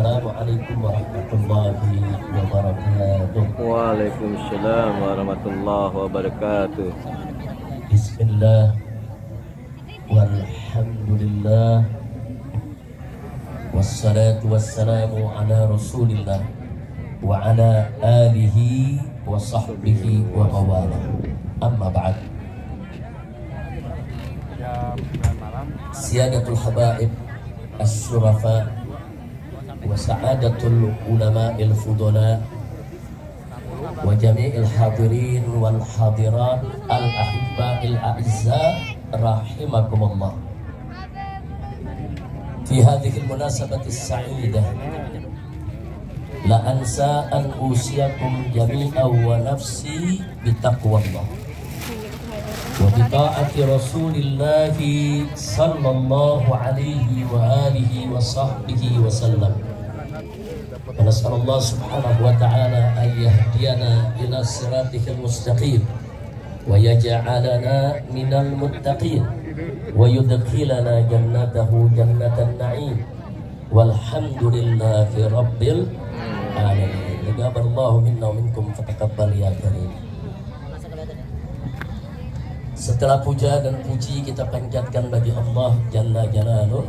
Assalamualaikum warahmatullahi wabarakatuh. Waalaikumsalam warahmatullahi wabarakatuh. Bismillah walhamdulillah wassalatu wassalamu ala rasulillah wa ala alihi wa sahbihi wa mawala. Amma ba'd. Siyadatul habaib as-surafa wa sa'adatul ulama'il fudala wa jami'il hadirin wal hadirat al-ahibba'il a'izza rahimakumullah. Fi hadhihi al-munasabati as-sa'idah la ansa an usiyakum jami'an wa nafsi bitaqwallah wa bita'ati rasulillahi sallallahu alaihi wa alihi wa sahbihi wa sallam. Wa nas'alullah subhanahu wa ta'ala an yahdiyana ila siratikal mustaqim wa yaj'alana minal muttaqin wa yudkhilana jannatahu jannatan na'im walhamdulillahi rabbil alamin. Taqabbalallahu minna wa minkum fataqabbal ya karim. Setelah puja dan puji kita panjatkan bagi Allah Jalla Jalaluh,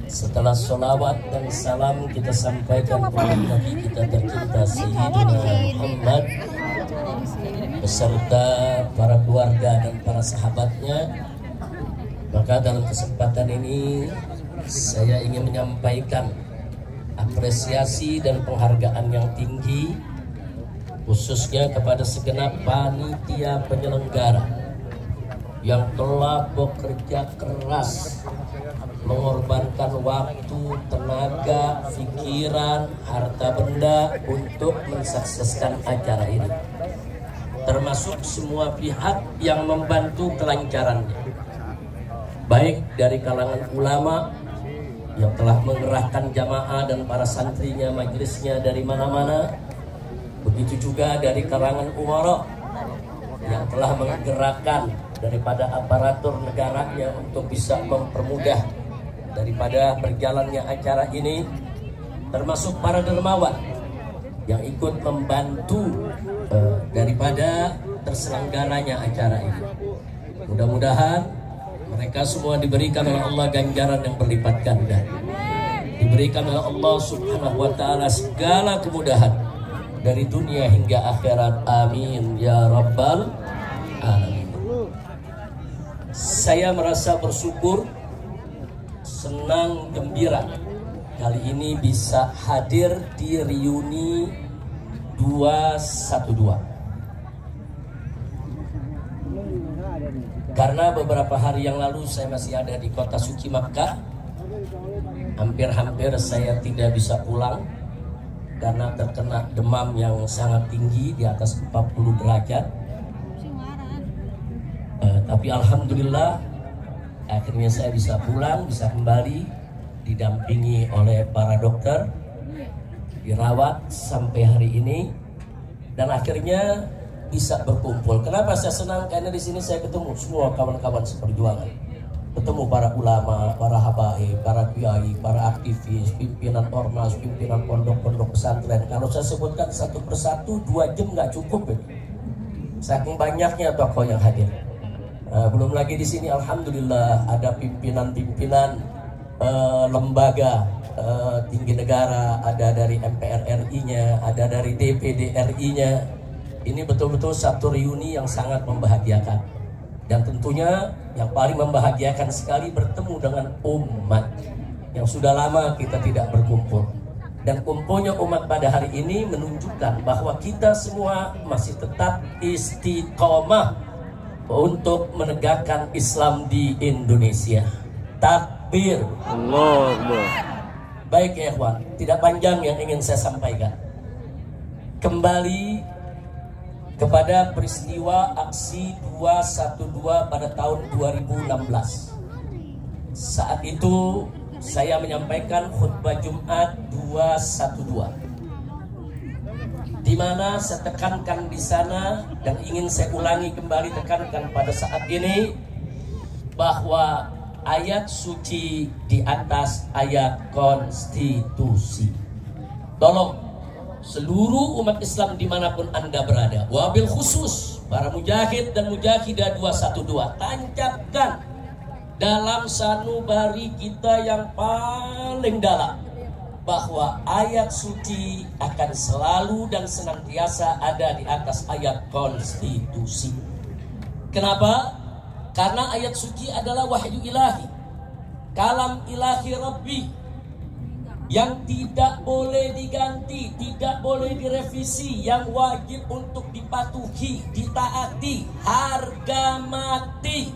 setelah sholawat dan salam kita sampaikan kepada Nabi kita tercinta Sayyidina Muhammad beserta para keluarga dan para sahabatnya, maka dalam kesempatan ini saya ingin menyampaikan apresiasi dan penghargaan yang tinggi khususnya kepada segenap panitia penyelenggara yang telah bekerja keras mengorbankan waktu, tenaga, pikiran, harta benda untuk mensukseskan acara ini, termasuk semua pihak yang membantu kelancarannya, baik dari kalangan ulama yang telah mengerahkan jamaah dan para santrinya, majelisnya dari mana-mana. Begitu juga dari kalangan umara yang telah menggerakkan daripada aparatur negaranya untuk bisa mempermudah daripada berjalannya acara ini, termasuk para dermawan yang ikut membantu daripada terselenggaranya acara ini. Mudah-mudahan mereka semua diberikan oleh Allah ganjaran yang berlipat ganda, diberikan oleh Allah subhanahu wa ta'ala segala kemudahan dari dunia hingga akhirat. Amin ya rabbal alamin. Saya merasa bersyukur, senang, gembira kali ini bisa hadir di reuni 212. Karena beberapa hari yang lalu saya masih ada di kota suci Makkah. Hampir-hampir saya tidak bisa pulang karena terkena demam yang sangat tinggi di atas 40 derajat. Tapi alhamdulillah akhirnya saya bisa pulang, bisa kembali didampingi oleh para dokter, dirawat sampai hari ini, dan akhirnya bisa berkumpul. Kenapa saya senang? Karena di sini saya ketemu semua kawan-kawan seperjuangan, ketemu para ulama, para habaib, para kiai, para aktivis, pimpinan ormas, pimpinan pondok-pondok pesantren. Kalau saya sebutkan satu persatu 2 jam nggak cukup ini, saking banyaknya tokoh yang hadir. Belum lagi di sini alhamdulillah ada pimpinan-pimpinan lembaga tinggi negara, ada dari MPR RI-nya, ada dari DPD RI-nya. Ini betul-betul satu reuni yang sangat membahagiakan. Dan tentunya yang paling membahagiakan sekali bertemu dengan umat yang sudah lama kita tidak berkumpul. Dan kumpulnya umat pada hari ini menunjukkan bahwa kita semua masih tetap istiqomah untuk menegakkan Islam di Indonesia. Takbir. Allah. Baik ya ikhwan, tidak panjang yang ingin saya sampaikan. Kembali kepada peristiwa aksi 212 pada tahun 2016. Saat itu saya menyampaikan khutbah Jumat 212, di mana saya tekankan di sana dan ingin saya ulangi kembali tekankan pada saat ini bahwa ayat suci di atas ayat konstitusi. Tolong seluruh umat Islam dimanapun Anda berada, wabil khusus para mujahid dan mujahidah 212, tancapkan dalam sanubari kita yang paling dalam bahwa ayat suci akan selalu dan senantiasa ada di atas ayat konstitusi. Kenapa? Karena ayat suci adalah wahyu ilahi, kalam ilahi Rabbi, yang tidak boleh diganti, tidak boleh direvisi, yang wajib untuk dipatuhi, ditaati, harga mati.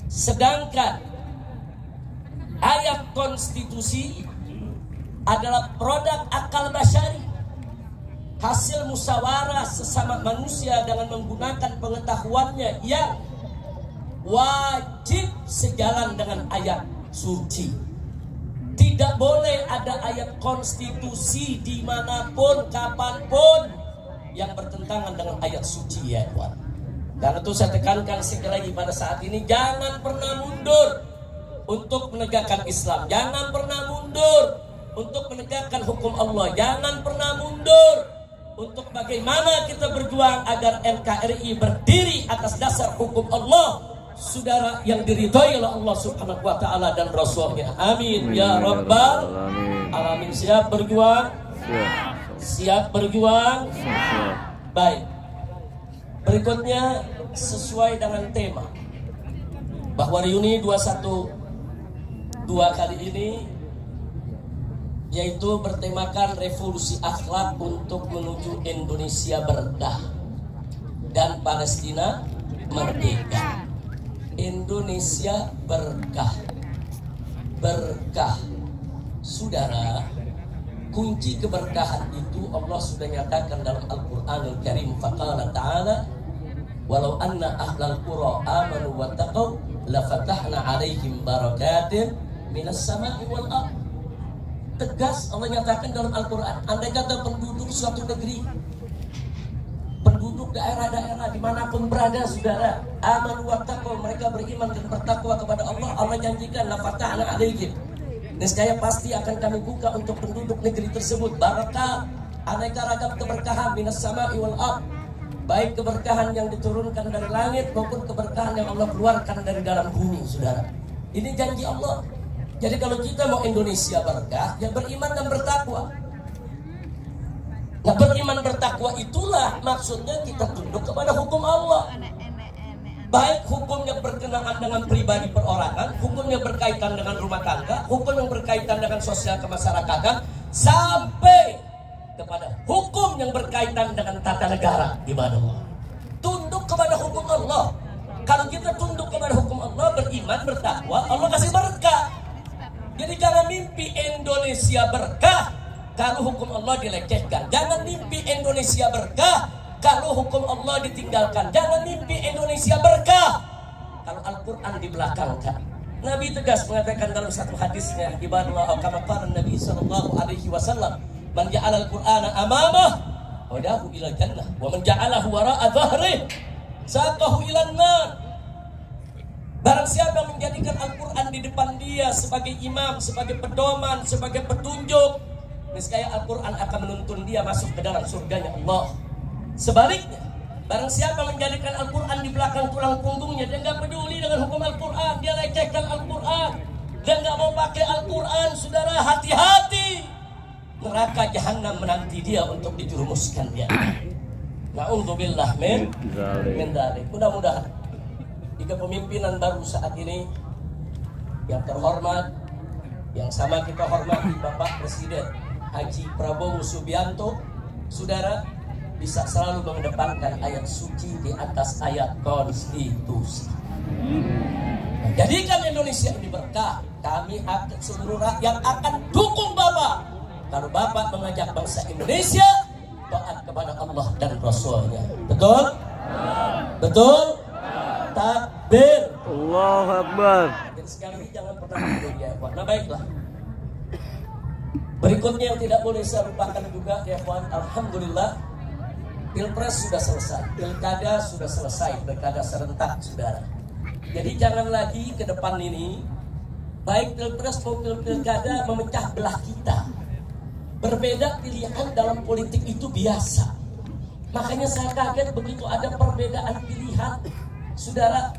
Sedangkan ayat konstitusi adalah produk akal basyari, hasil musyawarah sesama manusia dengan menggunakan pengetahuannya yang wajib sejalan dengan ayat suci. Tidak boleh ada ayat konstitusi dimanapun, kapanpun yang bertentangan dengan ayat suci, ya kawan. Karena itu saya tekankan sekali lagi pada saat ini, jangan pernah mundur untuk menegakkan Islam. Jangan pernah mundur untuk menegakkan hukum Allah. Jangan pernah mundur untuk bagaimana kita berjuang agar NKRI berdiri atas dasar hukum Allah, saudara, yang diridhoi oleh Allah Subhanahu wa taala dan Rasulnya. Amin ya rabbal alamin. Siap berjuang? Siap berjuang? Baik. Berikutnya sesuai dengan tema bahwa reuni 212 kali ini yaitu bertemakan revolusi akhlak untuk menuju Indonesia berkah dan Palestina merdeka. Indonesia berkah, berkah. Saudara, kunci keberkahan itu Allah sudah nyatakan dalam Al-Quranul Karim. Faqala ta'ala, walau anna ahlal qura amanu wa taqaw lafatahna alaihim barakatin minas sama'i wal ardh. Tegas Allah nyatakan dalam Al-Quran, andai kata penduduk suatu negeri, penduduk daerah-daerah dimanapun berada, saudara, amanu wa taqaw, mereka beriman dan bertakwa kepada Allah, Allah janjikan lafatahna alaihim, niscaya pasti akan kami buka untuk penduduk negeri tersebut barakah, aneka ragam keberkahan minas sama'i wal ardh, baik keberkahan yang diturunkan dari langit maupun keberkahan yang Allah keluarkan dari dalam bumi, saudara. Ini janji Allah. Jadi kalau kita mau Indonesia berkah, ya beriman dan bertakwa. Nah, beriman bertakwa itulah maksudnya kita tunduk kepada hukum Allah. Baik hukum yang berkenaan dengan pribadi perorangan, hukum yang berkaitan dengan rumah tangga, hukum yang berkaitan dengan sosial kemasyarakatan, sampai kepada hukum yang berkaitan dengan tata negara. Gimana? Tunduk kepada hukum Allah. Kalau kita tunduk kepada hukum Allah, beriman, bertakwa, Allah kasih berkah. Jadi jangan mimpi Indonesia berkah kalau hukum Allah dilecehkan. Jangan mimpi Indonesia berkah kalau hukum Allah ditinggalkan. Jangan mimpi Indonesia berkah kalau Al-Quran dibelakangkan. Nabi tegas mengatakan dalam satu hadisnya, ibadallah kama qala Nabi sallallahu alaihi wasallam, man ja'ala al-Qur'ana amamah wadahu ila jannah wa man ja'alahu wara'a dhahrihi saqahu ila an-nar. Barang siapa yang menjadikan Al-Quran di depan dia sebagai imam, sebagai pedoman, sebagai petunjuk, niscaya Al-Quran akan menuntun dia masuk ke dalam surganya Allah. Sebaliknya, barang siapa menjadikan Al-Quran di belakang tulang punggungnya, dia nggak peduli dengan hukum Al-Quran, dia lecehkan Al-Quran, dia nggak mau pakai Al-Quran, saudara, hati-hati. Neraka jahanam menanti dia untuk dijerumuskan dia. Na'udzubillah min dzalik. Mudah-mudahan di kepemimpinan baru saat ini yang terhormat, yang sama kita hormati Bapak Presiden Haji Prabowo Subianto, saudara, bisa selalu mengedepankan ayat suci di atas ayat konstitusi. Jadikan Indonesia ini berkah. Kami akan, seluruh rakyat akan dukung Bapak kalau Bapak mengajak bangsa Indonesia taat kepada Allah dan Rasulnya. Betul? Betul? Takbir. Allahu Akbar. Dan sekali lagi jangan pernah mundur, ya ikhwan. Nah baiklah, berikutnya yang tidak boleh saya lupakan juga, ya ikhwan, alhamdulillah Pilpres sudah selesai, Pilkada sudah selesai, Pilkada serentak, saudara. Jadi jangan lagi ke depan ini baik pilpres maupun pilkada memecah belah kita. Berbeda pilihan dalam politik itu biasa. Makanya saya kaget begitu ada perbedaan pilihan. Saudara,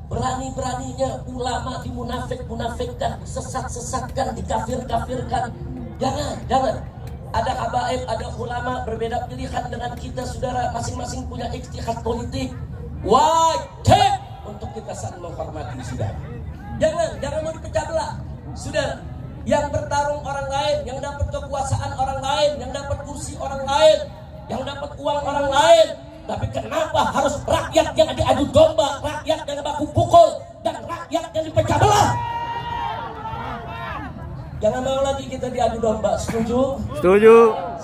berani-beraninya ulama dimunafik-munafikkan, sesat-sesatkan, dikafir-kafirkan. Jangan. Ada habaib, ada ulama berbeda pilihan dengan kita, saudara. Masing-masing punya ijtihad politik. Wajib untuk kita saling menghormati, saudara. Jangan mau dipecah belah, saudara. Yang bertarung orang lain, yang dapat kekuasaan orang lain, yang dapat kursi orang lain, yang dapat uang orang lain. Tapi kenapa harus rakyat yang diadu domba, rakyat yang baku pukul, dan rakyat yang dipecah belah? Jangan mau lagi kita diadu domba. Setuju? Setuju.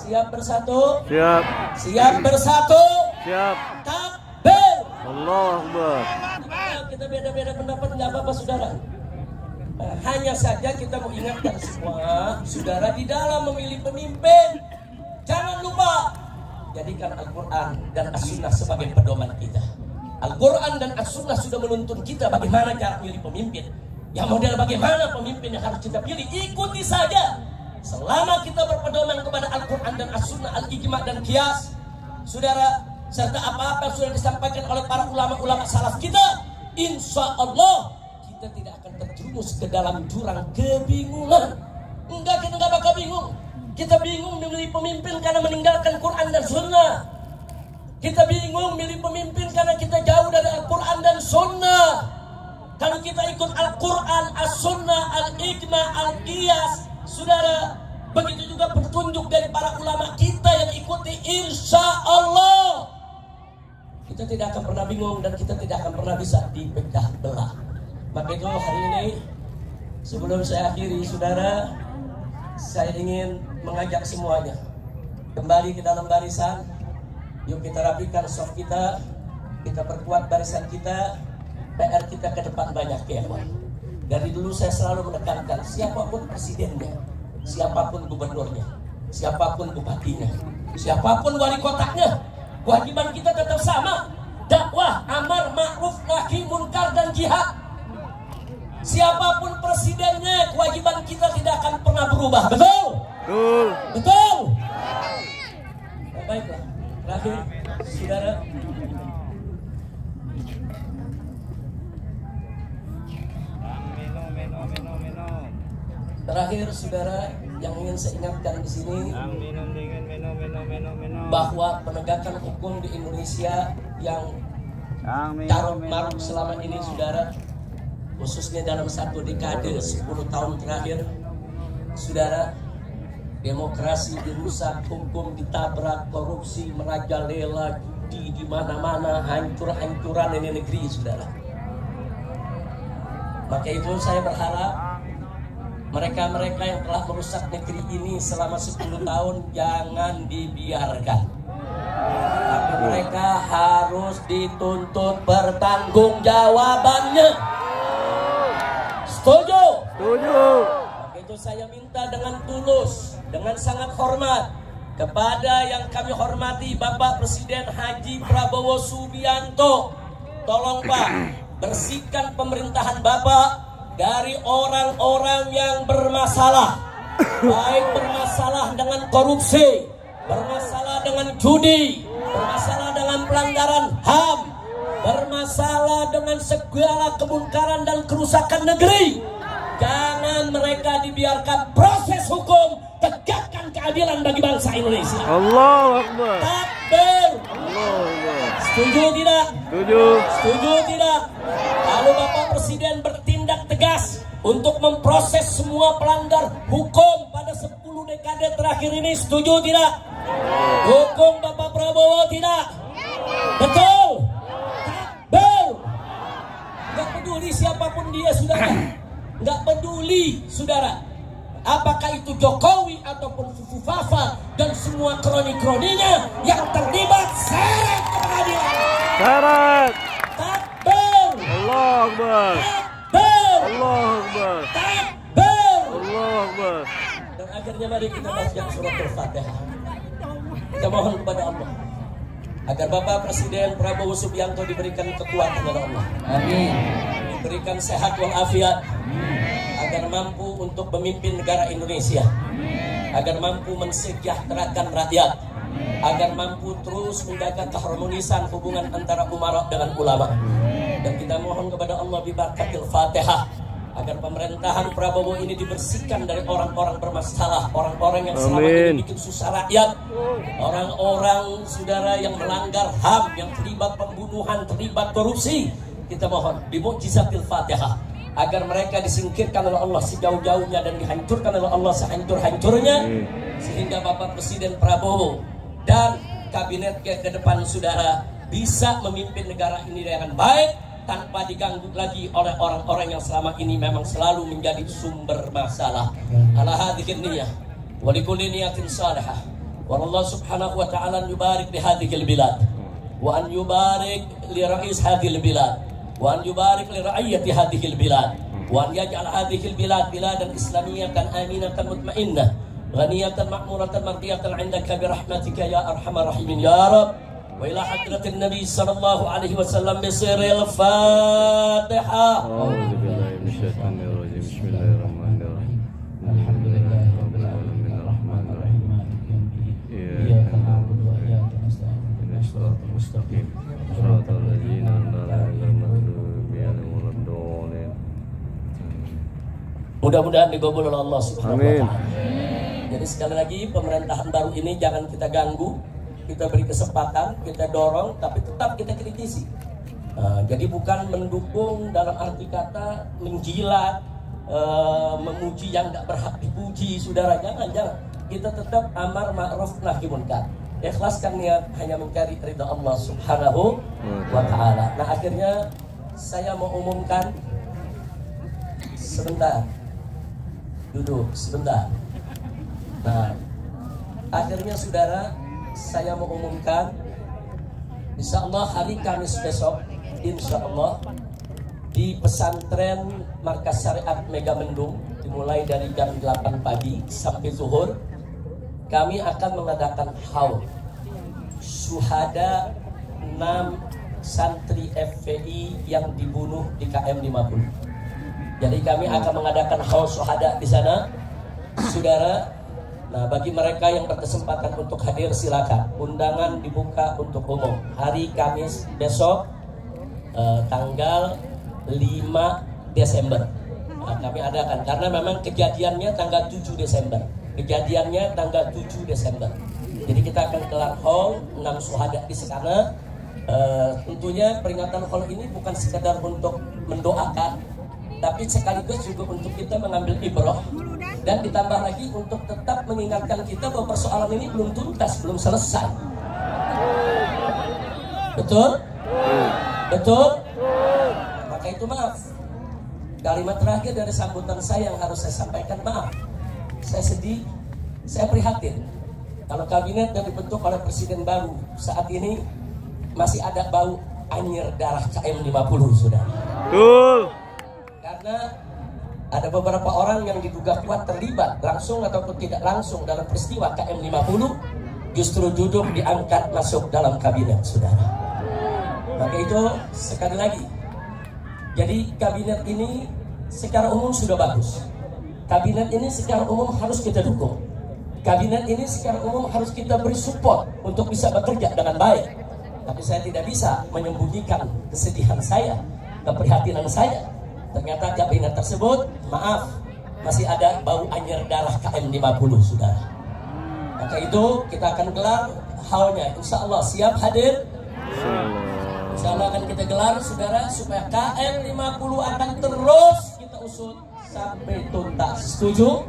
Siap bersatu? Siap. Siap bersatu? Siap. Takbir. Allahu Akbar. Kita beda-beda pendapat nggak apa-apa, saudara. Hanya saja kita mau ingatkan semua saudara di dalam memilih pemimpin, jangan lupa jadikan Al-Quran dan As-Sunnah sebagai pedoman kita. Al-Quran dan As-Sunnah sudah menuntun kita bagaimana cara memilih pemimpin. Yang model bagaimana pemimpin yang harus kita pilih, ikuti saja. Selama kita berpedoman kepada Al-Quran dan As-Sunnah, Al-Ijma' dan Qiyas, saudara, serta apa-apa yang sudah disampaikan oleh para ulama-ulama salaf kita, insya Allah kita tidak akan terjerumus ke dalam jurang kebingungan. Enggak, kita enggak bakal bingung. Kita bingung memilih pemimpin karena meninggalkan Quran dan Sunnah. Kita bingung memilih pemimpin karena kita jauh dari Al-Quran dan Sunnah. Kalau kita ikut Al-Quran, As-Sunnah, Al-Ijma', Al-Qiyas, saudara, begitu juga petunjuk dari para ulama kita yang ikuti, insya Allah kita tidak akan pernah bingung dan kita tidak akan pernah bisa dipecah belah. Maka itu hari ini sebelum saya akhiri, saudara, saya ingin mengajak semuanya kembali ke dalam barisan. Yuk kita rapikan soft kita perkuat barisan kita. PR kita ke depan banyak, ya. Dari dulu saya selalu menekankan, siapapun presidennya, siapapun gubernurnya, siapapun bupatinya, siapapun wali kotanya, kewajiban kita tetap sama, dakwah, amar ma'ruf nahi munkar dan jihad. Siapapun presidennya, kewajiban kita tidak akan pernah berubah. Betul? Betul. Nah, baiklah. Terakhir, saudara, yang ingin saya ingatkan di sini bahwa penegakan hukum di Indonesia yang carut marut selama ini, saudara, khususnya dalam satu dekade 10 tahun terakhir, saudara, demokrasi dirusak, hukum ditabrak, korupsi merajalela, judi di mana-mana, hancur-hancuran ini negeri, saudara. Maka itu saya berharap mereka-mereka yang telah merusak negeri ini selama 10 tahun jangan dibiarkan. Tapi mereka harus dituntut pertanggungjawabannya. Setuju? Setuju. Maka itu saya minta dengan tulus, dengan sangat hormat kepada yang kami hormati Bapak Presiden Haji Prabowo Subianto. Tolong Pak, bersihkan pemerintahan Bapak dari orang-orang yang bermasalah, baik bermasalah dengan korupsi, bermasalah dengan judi, bermasalah dengan pelanggaran HAM, bermasalah dengan segala kemungkaran dan kerusakan negeri. Jangan mereka dibiarkan. Proses hukum, tegakkan keadilan bagi bangsa Indonesia. Allahu Akbar. Takbir. Setuju tidak? Setuju. Setuju tidak? Lalu Bapak Presiden bertindak tegas untuk memproses semua pelanggar hukum pada 10 dekade terakhir ini. Setuju tidak? Hukum Bapak Prabowo tidak? Betul? Takbir. Gak peduli siapapun dia, saudara. Gak peduli, saudara. Apakah itu Jokowi ataupun Fufu Fafa dan semua kroni-kroninya yang terlibat, seret ke pengadilan. Syarat. Takbir. Allahu Akbar. Takbir. Allahu Akbar. Takbir. Allahu Akbar. Dan akhirnya mari kita baca surat Al-Fatihah. Kita mohon kepada Allah agar Bapak Presiden Prabowo Subianto diberikan kekuatan oleh Allah. Amin. diberikan sehat walafiat, agar mampu untuk memimpin negara Indonesia, agar mampu mensejahterakan rakyat, agar mampu terus menjaga keharmonisan hubungan antara umara dengan ulama. Dan kita mohon kepada Allah bibarakatil Fatihah agar pemerintahan Prabowo ini dibersihkan dari orang-orang bermasalah, orang-orang yang selama ini bikin susah rakyat, orang-orang saudara yang melanggar HAM, yang terlibat pembunuhan, terlibat korupsi. Kita mohon bimukjizatil Fatihah agar mereka disingkirkan oleh Allah sejauh-jauhnya dan dihancurkan oleh Allah sehancur-hancurnya, sehingga Bapak Presiden Prabowo dan kabinetnya ke depan saudara bisa memimpin negara ini dengan baik, tanpa diganggu lagi oleh orang-orang yang selama ini memang selalu menjadi sumber masalah. Ala hadhihi niyah wa likulli niyatin salihah. Wa Allah subhanahu wa ta'ala yubarik li hadhihi bilad wa an yubarik li rais hadhihi bilad wa an yubarik li ra'iyyati hadhihi bilad wa an yaj'al hadhihi bilad biladan islamiyatan aminatan mutmainnah ghaniyatan ma'muratan mardiyatan 'indaka bi rahmatika ya arhamar rahimin ya rab. وإلى حضرة النبي صلى الله عليه وسلم بسر الفاتحة. أعوذ بالله من الشيطان الرجيم. بسم الله الرحمن الرحيم. الحمد لله رب العالمين الرحمن الرحيم مالك يوم الدين إياك نعبد وإياك نستعين اهدنا الصراط المستقيم صراط الذين أنعمت عليهم غير المغضوب عليهم ولا الضالين. Mudah-mudahan dikabul oleh Allah Subhanahu wa Amin. Ta'ala. Jadi sekali lagi pemerintahan baru ini jangan kita ganggu, kita beri kesempatan, kita dorong, tapi tetap kita kritisi. Jadi bukan mendukung dalam arti kata menjilat, memuji yang tidak berhak dipuji, saudara. Jangan. Kita tetap amar ma'ruf nahi munkar. Ikhlaskan niat hanya mencari ridha Allah Subhanahu wa Ta'ala. Nah, akhirnya saya mau umumkan sebentar. Duduk sebentar. Nah, akhirnya saudara, saya mau umumkan, insya Allah hari Kamis besok, insya Allah di pesantren Markas Syariat Megamendung, dimulai dari jam 8 pagi sampai zuhur, kami akan mengadakan haul syuhada 6 santri FPI yang dibunuh di KM 50. Jadi kami akan mengadakan haul syuhada di sana, saudara. Nah, bagi mereka yang berkesempatan untuk hadir silakan. Undangan dibuka untuk umum. Hari Kamis besok tanggal 5 Desember. Nah, kami adakan karena memang kejadiannya tanggal 7 Desember. Kejadiannya tanggal 7 Desember. Jadi kita akan gelar haul 6 syuhada di sana. Tentunya peringatan haul ini bukan sekedar untuk mendoakan, tapi sekaligus juga untuk kita mengambil ibrah. Dan ditambah lagi untuk tetap mengingatkan kita bahwa persoalan ini belum tuntas, belum selesai. Betul? Betul? Maka itu maaf. Kalimat terakhir dari sambutan saya yang harus saya sampaikan, maaf. Saya sedih, saya prihatin. Kalau kabinet yang dibentuk oleh presiden baru saat ini masih ada bau anyir darah KM 50, sudah. Betul. Karena ada beberapa orang yang diduga kuat terlibat langsung ataupun tidak langsung dalam peristiwa KM 50, justru duduk diangkat masuk dalam kabinet, saudara. Maka itu sekali lagi, jadi kabinet ini secara umum sudah bagus. Kabinet ini secara umum harus kita dukung. Kabinet ini secara umum harus kita beri support untuk bisa bekerja dengan baik. Tapi saya tidak bisa menyembunyikan kesedihan saya, keprihatinan saya. Ternyata kabinet tersebut, maaf, masih ada bau anyir darah KM 50, saudara. Maka itu kita akan gelar haulnya. Insya Allah siap hadir. Insya Allah akan kita gelar, saudara, supaya KM 50 akan terus kita usut sampai tuntas. Setuju?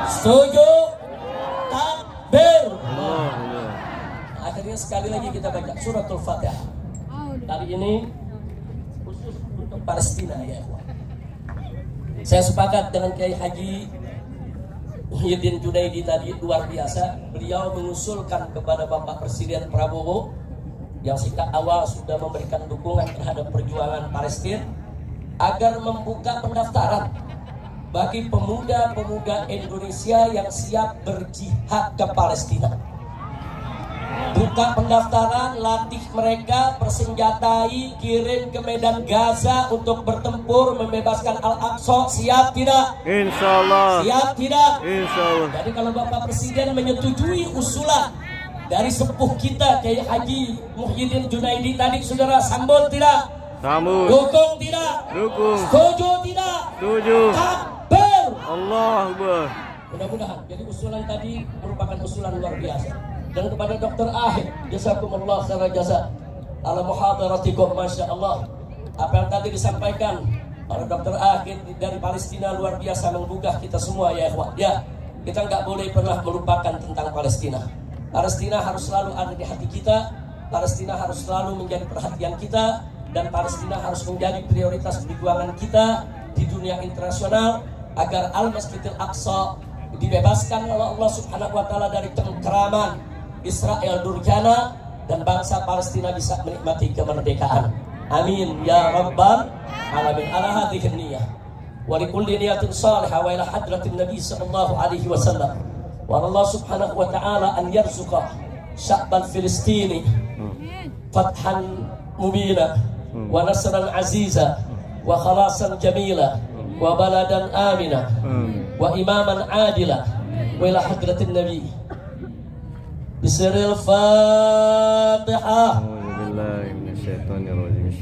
Setuju? Takbir. Akhirnya sekali lagi kita baca suratul Fatihah. Kali ini khusus untuk Palestina, ya. Saya sepakat dengan Kiai Haji Muhyiddin Junaidi tadi, luar biasa. Beliau mengusulkan kepada Bapak Presiden Prabowo yang sejak awal sudah memberikan dukungan terhadap perjuangan Palestina agar membuka pendaftaran bagi pemuda-pemuda Indonesia yang siap berjihad ke Palestina. buka pendaftaran, latih mereka, persenjatai, kirim ke medan Gaza untuk bertempur membebaskan Al-Aqsa. Siap tidak? Insya Allah. Siap tidak? Insya Allah. Jadi kalau Bapak Presiden menyetujui usulan dari sepuh kita Kiai Haji Muhyiddin Junaidi tadi, saudara sambut tidak? Sambut. Dukung tidak? Dukung. Setuju tidak? Setuju. Takbir. Allah Akbar. Mudah-mudahan jadi usulan tadi merupakan usulan luar biasa. Dan kepada Dr. Ahid, jazakumullah khairan jasa ala muhadaratikum, masya Allah. Apa yang tadi disampaikan oleh Dr. Ahid dari Palestina luar biasa menggugah kita semua ya ikhwan. Ya, kita nggak boleh pernah melupakan tentang Palestina. Palestina harus selalu ada di hati kita. Palestina harus selalu menjadi perhatian kita, dan Palestina harus menjadi prioritas perjuangan kita di dunia internasional agar Al-Masjidil Aqsa dibebaskan oleh Allah Subhanahu wa taala dari cengkeraman Israel Durjana, dan bangsa Palestina bisa menikmati kemerdekaan. Amin ya rabbal alamin. Ala hadhihi niyyah wa li kulli niyatin salihah wa ila hadratin nabi sallallahu alaihi wasallam. Wa Allah Subhanahu wa taala an yarzuqa sya'bal Filistini fathan mubina wa nasran aziza wa khalasan jamila wa baladan amina wa imaman adila wa ila hadratin nabi. Bismillahirrahmanirrahim. Fatihah. A'udzubillahi minasyaitonirrajim.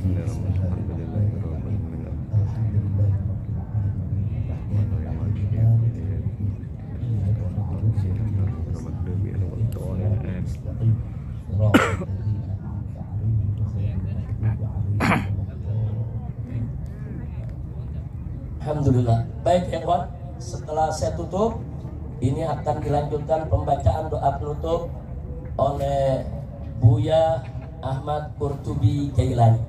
Alhamdulillah. Baik ya kawan, setelah saya tutup, ini akan dilanjutkan pembacaan doa penutup oleh Buya Ahmad Qurtubi Jailani.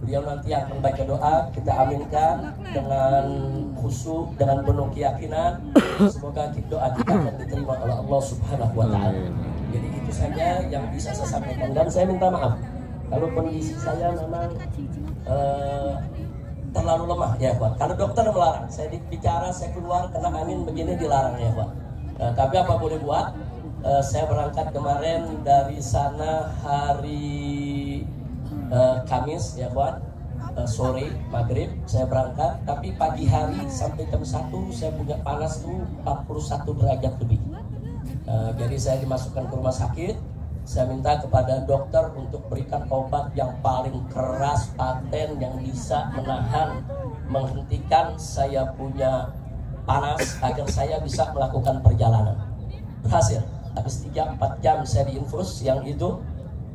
Beliau nanti akan baca doa, kita aminkan dengan khusyuk, dengan penuh keyakinan. Semoga doa kita akan diterima oleh Allah Subhanahu wa taala. Jadi itu saja yang bisa saya sampaikan, dan saya minta maaf kalau kondisi saya memang terlalu lemah ya Pak. Kalau dokter melarang, saya bicara, saya keluar kena angin begini dilarang ya Pak. Tapi apa boleh buat? Saya berangkat kemarin dari sana hari Kamis ya Pak. Sore maghrib saya berangkat, tapi pagi hari sampai jam 1 saya punya panas tuh 41 derajat lebih. Jadi saya dimasukkan ke rumah sakit. Saya minta kepada dokter untuk berikan obat yang paling keras, paten, yang bisa menahan, menghentikan saya punya panas agar saya bisa melakukan perjalanan. Berhasil. Habis 3-4 jam saya diinfus, yang itu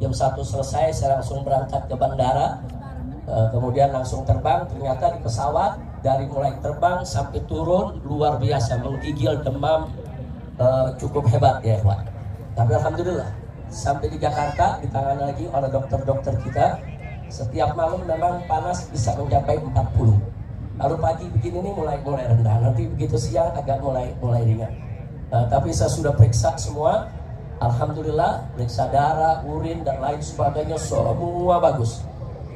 jam 1 selesai saya langsung berangkat ke bandara. Kemudian langsung terbang. Ternyata di pesawat dari mulai terbang sampai turun luar biasa, menggigil, demam cukup hebat ya Pak. Tapi alhamdulillah sampai di Jakarta ditangani lagi oleh dokter-dokter kita. Setiap malam memang panas bisa mencapai 40. Lalu pagi begini nih mulai rendah. Nanti begitu siang agak mulai ringan. Tapi saya sudah periksa semua. Alhamdulillah, periksa darah, urin dan lain sebagainya semua bagus.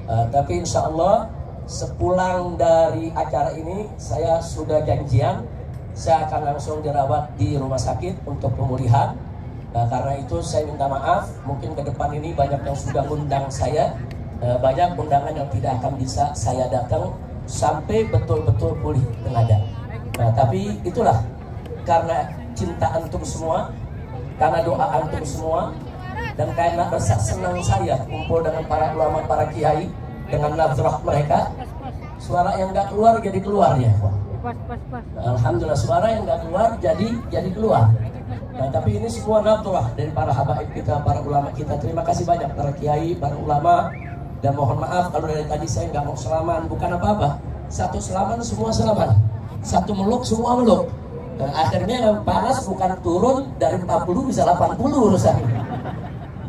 Tapi insya Allah sepulang dari acara ini saya sudah janjian, saya akan langsung dirawat di rumah sakit untuk pemulihan. Karena itu saya minta maaf, mungkin ke depan ini banyak yang sudah undang saya, banyak undangan yang tidak akan bisa saya datang sampai betul-betul pulih tenaga. Tapi itulah karena cinta antum semua, karena doa antum semua, dan karena rasa senang saya kumpul dengan para ulama, para kiai, dengan nazrah mereka. Suara yang nggak keluar jadi keluar ya. Alhamdulillah, suara yang nggak keluar jadi keluar. Tapi ini semua nazrah dari para habaib kita, para ulama kita. Terima kasih banyak para kiai, para ulama. Dan mohon maaf kalau dari tadi saya nggak mau selaman, bukan apa-apa. Satu selaman semua selaman, satu meluk semua meluk. Akhirnya panas bukan turun dari 40 bisa 80 urusan.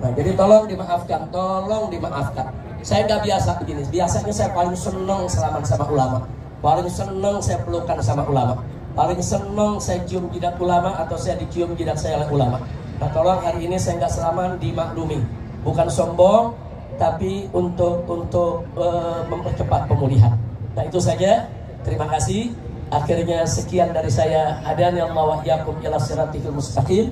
Jadi tolong dimaafkan, tolong dimaafkan. Saya nggak biasa begini. Biasanya saya paling senang selaman sama ulama, paling senang saya pelukan sama ulama, paling senang saya cium jidat ulama atau saya dicium jidat saya oleh ulama. Nah tolong hari ini saya nggak selaman, dimaklumi. Bukan sombong, tapi untuk mempercepat pemulihan. Nah itu saja. Terima kasih. Akhirnya sekian dari saya. Hadani Allah wa iyyakum ila siratil mustaqim.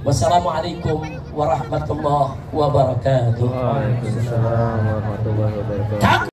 Wassalamualaikum warahmatullahi wabarakatuh. Waalaikumsalam warahmatullahi wabarakatuh.